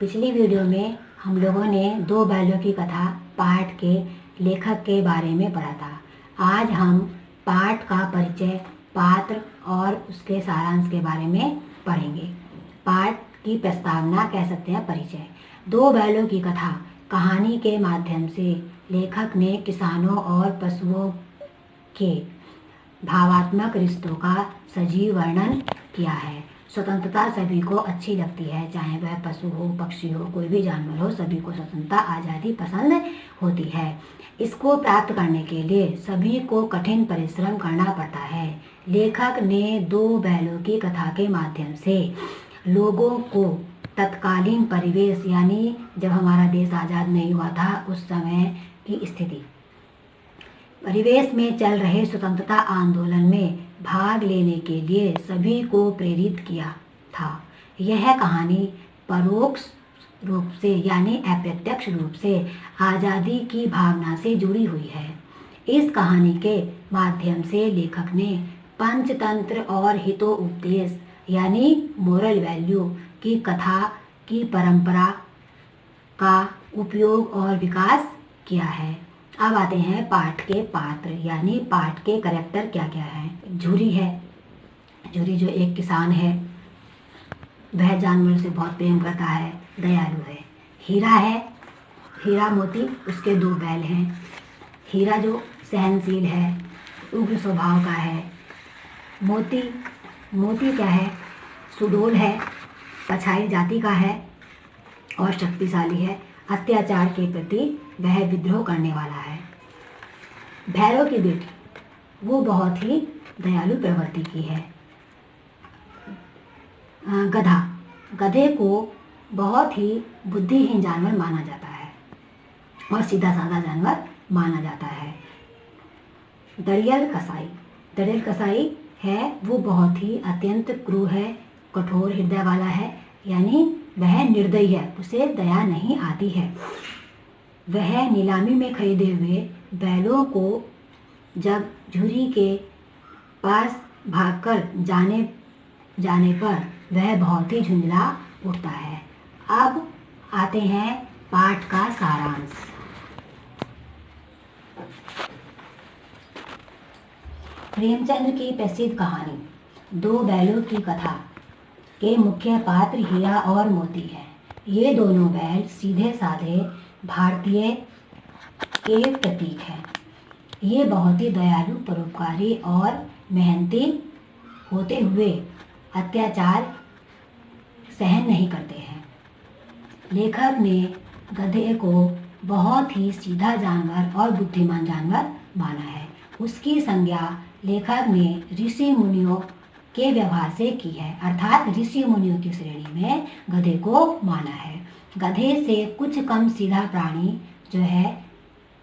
पिछली वीडियो में हम लोगों ने दो बैलों की कथा पाठ के लेखक के बारे में पढ़ा था। आज हम पाठ का परिचय, पात्र और उसके सारांश के बारे में पढ़ेंगे। पाठ की प्रस्तावना कह सकते हैं परिचय। दो बैलों की कथा कहानी के माध्यम से लेखक ने किसानों और पशुओं के भावात्मक रिश्तों का सजीव वर्णन किया है। स्वतंत्रता सभी को अच्छी लगती है, चाहे वह पशु हो, पक्षी हो, कोई भी जानवर हो, सभी को स्वतंत्रता, आज़ादी पसंद होती है। इसको प्राप्त करने के लिए सभी को कठिन परिश्रम करना पड़ता है। लेखक ने दो बैलों की कथा के माध्यम से लोगों को तत्कालीन परिवेश, यानी जब हमारा देश आज़ाद नहीं हुआ था उस समय की स्थिति, परिवेश में चल रहे स्वतंत्रता आंदोलन में भाग लेने के लिए सभी को प्रेरित किया था। यह कहानी परोक्ष रूप से यानी अप्रत्यक्ष रूप से आज़ादी की भावना से जुड़ी हुई है। इस कहानी के माध्यम से लेखक ने पंचतंत्र और हितोपदेश यानी मोरल वैल्यू की कथा की परंपरा का उपयोग और विकास किया है। अब आते हैं पाठ के पात्र यानी पाठ के कैरेक्टर क्या क्या है। झूरी है, झूरी जो एक किसान है, वह जानवर से बहुत प्रेम करता है, दयालु है। हीरा है, हीरा मोती, उसके दो बैल हैं। हीरा जो सहनशील है, उग्र स्वभाव का है। मोती, मोती क्या है, सुडोल है, पछाई जाति का है और शक्तिशाली है। अत्याचार के प्रति वह विद्रोह करने वाला है। भैरव की बेटी, वो बहुत ही दयालु प्रवृत्ति की है। गधा, गधे को बहुत ही बुद्धिहीन जानवर माना जाता है और सीधा साधा जानवर माना जाता है। दरियल कसाई, दरियल कसाई है, वो बहुत ही अत्यंत क्रूर है, कठोर हृदय वाला है, यानी वह निर्दयी है, उसे दया नहीं आती है। वह नीलामी में खरीदे हुए बैलों को जब झूरी के पास भागकर जाने पर वह बहुत ही झुंझला उठता है। अब आते हैं पाठ का सारांश। प्रेमचंद्र की प्रसिद्ध कहानी दो बैलों की कथा के मुख्य पात्र हीरा और मोती हैं। ये दोनों बैल सीधे साधे भारतीय के प्रतीक हैं। ये बहुत ही दयालु, परोपकारी और मेहनती होते हुए अत्याचार सहन नहीं करते हैं। लेखक ने गधे को बहुत ही सीधा जानवर और बुद्धिमान जानवर माना है। उसकी संज्ञा लेखक ने ऋषि मुनियों के व्यवहार से की है, अर्थात ऋषि मुनियों की श्रेणी में गधे को माना है। गधे से कुछ कम सीधा प्राणी जो है,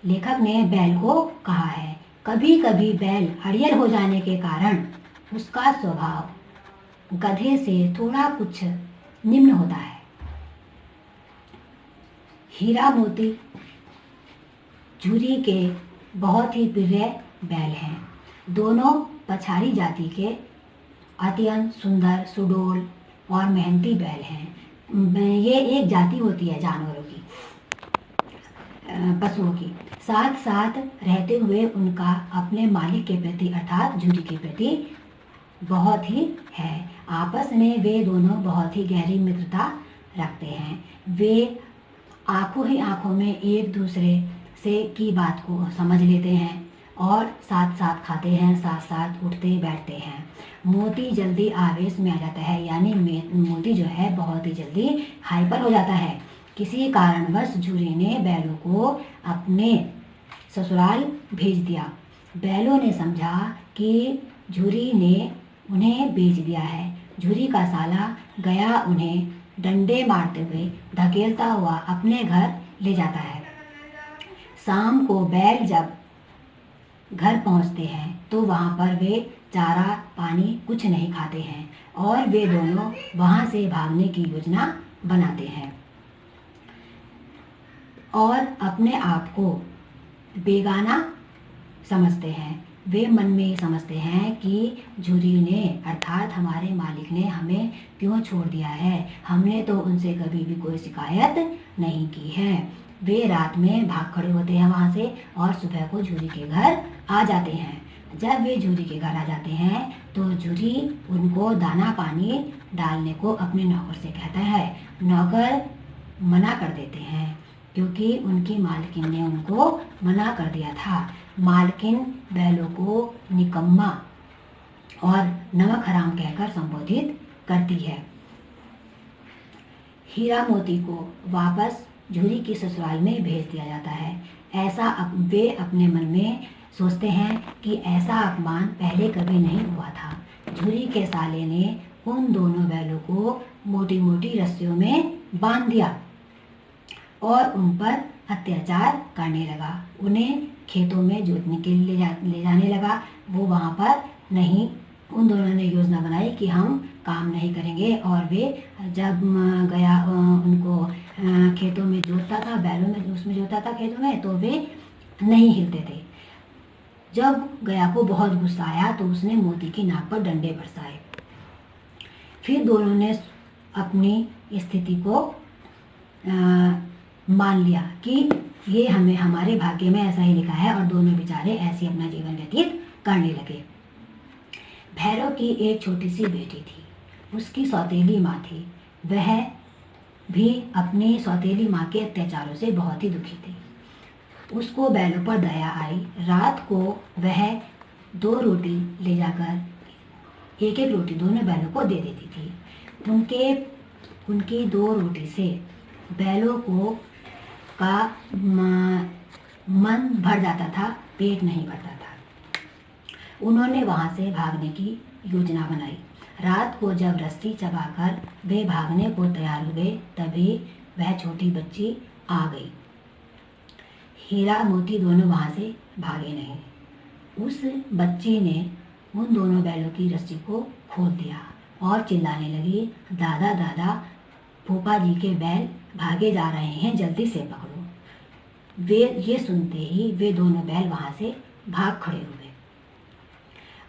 लेखक ने बैल को कहा है। कभी कभी बैल अड़ियल हो जाने के कारण उसका स्वभाव गधे से थोड़ा कुछ निम्न होता है। हीरा मोती झूरी के बहुत ही प्रिय बैल हैं। दोनों पछाड़ी जाति के अत्यंत सुंदर, सुडोल और मेहनती बैल हैं। ये एक जाति होती है जानवरों की, पशुओं की। साथ साथ रहते हुए उनका अपने मालिक के प्रति अर्थात झूरी के प्रति बहुत ही है। आपस में वे दोनों बहुत ही गहरी मित्रता रखते हैं। वे आंखों ही आंखों में एक दूसरे से की बात को समझ लेते हैं और साथ साथ खाते हैं, साथ साथ उठते बैठते हैं। मोती जल्दी आवेश में आ जाता है, यानी मोती जो है बहुत ही जल्दी हाइपर हो जाता है। किसी कारणवश झूरी ने बैलों को अपने ससुराल भेज दिया। बैलों ने समझा कि झूरी ने उन्हें बेच दिया है। झूरी का साला गया उन्हें डंडे मारते हुए धकेलता हुआ अपने घर ले जाता है। शाम को बैल जब घर पहुंचते हैं तो वहां पर वे चारा पानी कुछ नहीं खाते हैं और वे दोनों वहां से भागने की योजना बनाते हैं और अपने आप को बेगाना समझते हैं। वे मन में ये समझते हैं कि झुर्री ने अर्थात हमारे मालिक ने हमें क्यों छोड़ दिया है, हमने तो उनसे कभी भी कोई शिकायत नहीं की है। वे रात में भाग खड़े होते हैं वहाँ से और सुबह को झुर्री के घर आ जाते हैं। जब वे झुर्री के घर आ जाते हैं तो झुर्री उनको दाना पानी डालने को अपने नौकर से कहता है। नौकर मना कर देते हैं क्योंकि उनकी मालकिन ने उनको मना कर दिया था। मालकिन बैलों को निकम्मा और नमक हराम कहकर संबोधित करती है। हीरा मोती को वापस झुर्री की ससुराल में भेज दिया जाता है। ऐसा वे अपने मन में सोचते हैं कि ऐसा अपमान पहले कभी नहीं हुआ था। झुर्री के साले ने उन दोनों बैलों को मोटी मोटी रस्सियों में बांध दिया और उन पर अत्याचार करने लगा। उन्हें खेतों में जोतने के लिए ले जाने लगा। वो वहाँ पर नहीं, उन दोनों ने योजना बनाई कि हम काम नहीं करेंगे और वे जब गया उनको खेतों में जोतता था, बैलों में उसमें जोतता था खेतों में, तो वे नहीं हिलते थे। जब गया को बहुत गुस्सा आया तो उसने मोती की नाक पर डंडे बरसाए। फिर दोनों ने अपनी स्थिति को मान लिया कि ये हमारे भाग्य में ऐसा ही लिखा है और दोनों बेचारे ऐसे अपना जीवन व्यतीत करने लगे। भैरव की एक छोटी सी बेटी थी, उसकी सौतेली माँ थी। वह भी अपनी सौतेली माँ के अत्याचारों से बहुत ही दुखी थी। उसको बैलों पर दया आई। रात को वह 2 रोटी ले जाकर एक एक रोटी दोनों बैलों को दे देती थी। उनकी 2 रोटी से बैलों का मन भर जाता था, पेट नहीं भरता था। उन्होंने वहाँ से भागने की योजना बनाई। रात को जब रस्सी चबाकर वे भागने को तैयार हुए तभी वह छोटी बच्ची आ गई। हीरा मोती दोनों वहाँ से भागे नहीं। उस बच्ची ने उन दोनों बैलों की रस्सी को खोल दिया और चिल्लाने लगी, दादा दादा, फूफा जी के बैल भागे जा रहे हैं, जल्दी से पकड़ो। वे ये सुनते ही वे दोनों बैल वहाँ से भाग खड़े हुए।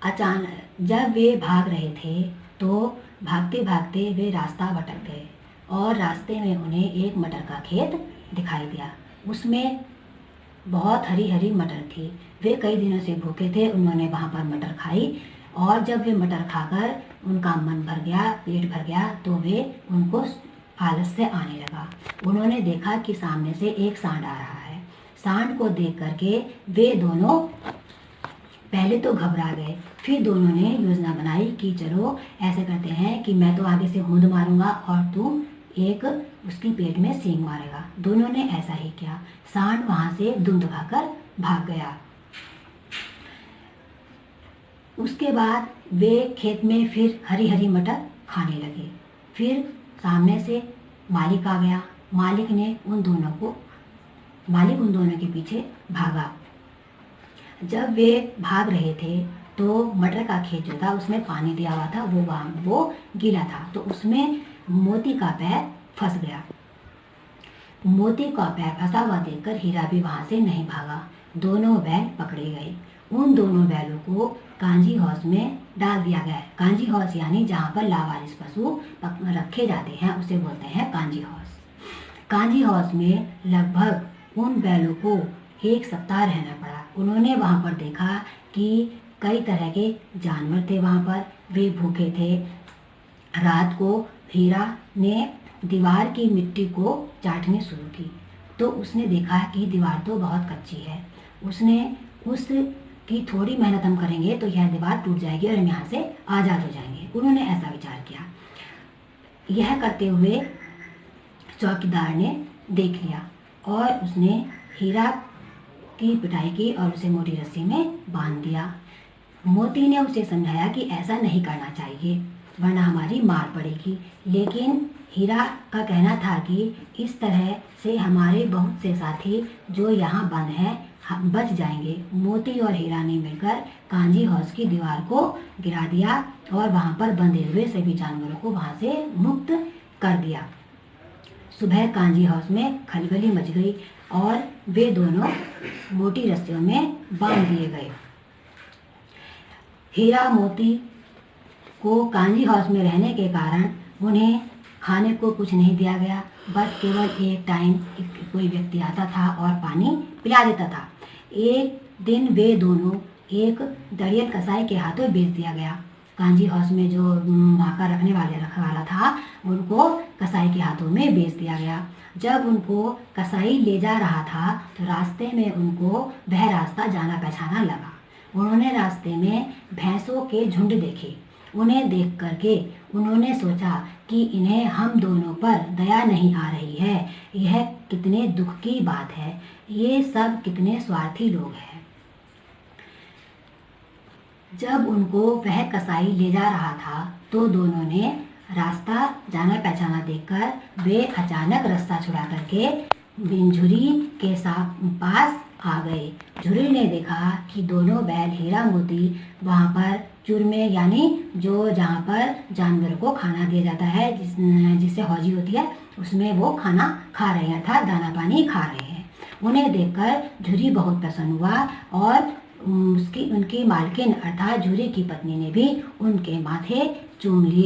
अचानक जब वे भाग रहे थे तो भागते भागते वे रास्ता भटक गए और रास्ते में उन्हें एक मटर का खेत दिखाई दिया। उसमें बहुत हरी हरी मटर थी। वे कई दिनों से भूखे थे। उन्होंने वहाँ पर मटर खाई और जब वे मटर खाकर उनका मन भर गया, पेट भर गया, तो वे उनको आलस से आने लगा। उन्होंने देखा कि सामने से एक सांड आ रहा है। सांड को देख करके वे दोनों पहले तो घबरा गए। फिर दोनों ने योजना बनाई कि चलो ऐसे करते हैं कि मैं तो आगे से हुंद मारूंगा और तुम एक उसकी पेट में सींग मारेगा। दोनों ने ऐसा ही किया। सांड वहाँ से दुमदुमाकर भाग गया। उसके बाद वे खेत में फिर हरी हरी मटर खाने लगे। फिर सामने से मालिक आ गया। मालिक उन दोनों के पीछे भागा। जब वे भाग रहे थे तो मटर का खेत जो था उसमें पानी दिया हुआ था, वो गीला था, तो उसमें मोती का पैर फंस गया। मोती का पैर फंसा हुआ देखकर हीरा भी वहां से नहीं भागा। दोनों बैल पकड़े गए। उन दोनों बैलों को कांजी हाउस में डाल दिया गया। कांजी हाउस यानी जहाँ पर लावारिस पशु रखे जाते हैं उसे बोलते हैं कांजी हाउस। कांजी हाउस में लगभग उन बैलों को 1 सप्ताह रहना पड़ा। उन्होंने वहाँ पर देखा कि कई तरह के जानवर थे वहाँ पर। वे भूखे थे। रात को हीरा ने दीवार की मिट्टी को चाटनी शुरू की तो उसने देखा कि दीवार तो बहुत कच्ची है। उसने उसकी थोड़ी मेहनत हम करेंगे तो यह दीवार टूट जाएगी और हम यहाँ से आज़ाद हो जाएंगे। उन्होंने ऐसा विचार किया। यह करते हुए चौकीदार ने देख लिया और उसने हीरा की पिटाई की और उसे मोटी रस्सी में बांध दिया। मोती ने उसे समझाया कि ऐसा नहीं करना चाहिए वरना हमारी मार पड़ेगी, लेकिन हीरा का कहना था कि इस तरह से हमारे बहुत से साथी जो यहाँ बंद हैं बच जाएंगे। मोती और हीरा ने मिलकर कांजी हाउस की दीवार को गिरा दिया और वहाँ पर बंधे हुए सभी जानवरों को वहाँ से मुक्त कर दिया। सुबह कांजी हाउस में खलबली मच गई और वे दोनों मोटी रस्सियों में बांध दिए गए। हीरा मोती को कांजी हाउस में रहने के कारण उन्हें खाने को कुछ नहीं दिया गया, बस केवल एक टाइम कोई व्यक्ति आता था और पानी पिला देता था। एक दिन वे दोनों एक दरियत कसाई के हाथों बेच दिया गया। कांजी हाउस में जो वहाँ का रखने वाला था, उनको कसाई के हाथों में बेच दिया गया। जब उनको कसाई ले जा रहा था तो रास्ते में उनको वह रास्ता जाना पहचाना लगा। उन्होंने रास्ते में भैंसों के झुंड देखे। उन्हें देख करके उन्होंने सोचा कि इन्हें हम दोनों पर दया नहीं आ रही है। यह कितने दुख की बात है, ये सब कितने स्वार्थी लोग हैं। जब उनको वह कसाई ले जा रहा था तो दोनों ने रास्ता जाना पहचाना देखकर वे अचानक रास्ता छुड़ा करके झुरी के पास आ गए। झुरी ने देखा कि दोनों बैल हीरा मोती वहाँ पर चूरमे यानी जो जहाँ पर जानवरों को खाना दिया जाता है, जिससे हौजी होती है, उसमें वो खाना खा रहे हैं, अर्थात दाना पानी खा रहे हैं। उन्हें देखकर झुरी बहुत प्रसन्न हुआ और उनकी मालकिन अर्थात झुरी की पत्नी ने भी उनके माथे चूम लिए।